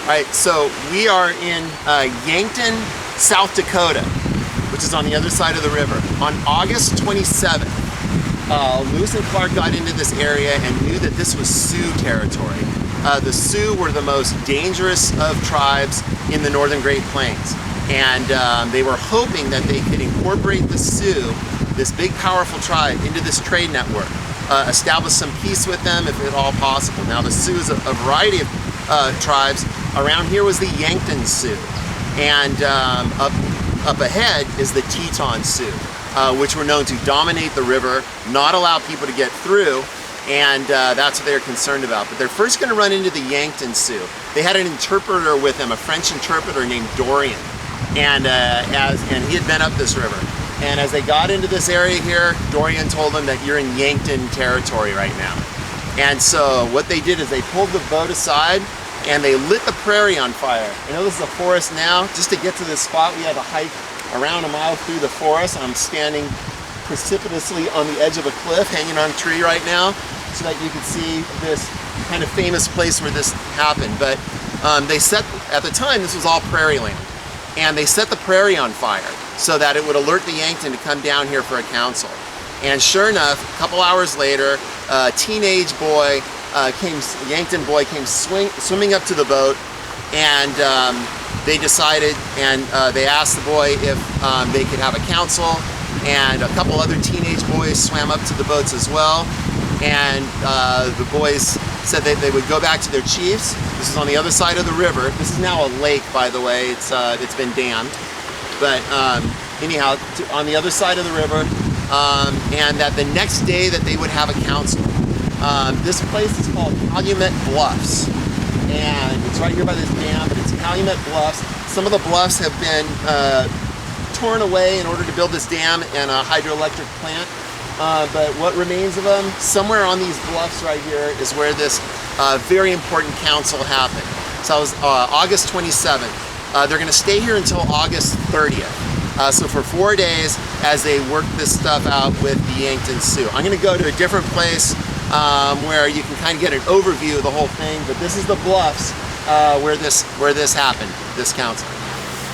All right, so we are in Yankton, South Dakota, which is on the other side of the river. On August 27th, Lewis and Clark got into this area and knew that this was Sioux territory. The Sioux were the most dangerous of tribes in the northern Great Plains. And they were hoping that they could incorporate the Sioux, this big powerful tribe, into this trade network. Establish some peace with them if at all possible. Now the Sioux is a variety of tribes. Around here was the Yankton Sioux. And up ahead is the Teton Sioux, which were known to dominate the river, not allow people to get through, and that's what they're concerned about. But they're first going to run into the Yankton Sioux. They had an interpreter with them, a French interpreter named Dorian, and he had been up this river. And as they got into this area here, Dorian told them that you're in Yankton territory right now. And so what they did is they pulled the boat aside and they lit the prairie on fire. I know this is a forest now. Just to get to this spot, we had to hike around a mile through the forest. I'm standing precipitously on the edge of a cliff, hanging on a tree right now, so that you can see this kind of famous place where this happened. But they set, at the time, this was all prairie land. And they set the prairie on fire so that it would alert the Yankton to come down here for a council. And sure enough, a couple hours later, a teenage boy, Yankton boy came swimming up to the boat, and they decided, and they asked the boy if they could have a council, and a couple other teenage boys swam up to the boats as well, and the boys said that they would go back to their chiefs. This is on the other side of the river. This is now a lake, by the way. It's been dammed, but anyhow, on the other side of the river, and that the next day that they would have a council. This place is called Calumet Bluffs, and it's right here by this dam, but it's Calumet Bluffs. Some of the bluffs have been torn away in order to build this dam and a hydroelectric plant, but what remains of them, somewhere on these bluffs right here, is where this very important council happened. So it was August 27th. They're going to stay here until August 30th. So for 4 days as they work this stuff out with the Yankton Sioux. I'm going to go to a different place where you can kind of get an overview of the whole thing, but this is the bluffs where this happened, this council.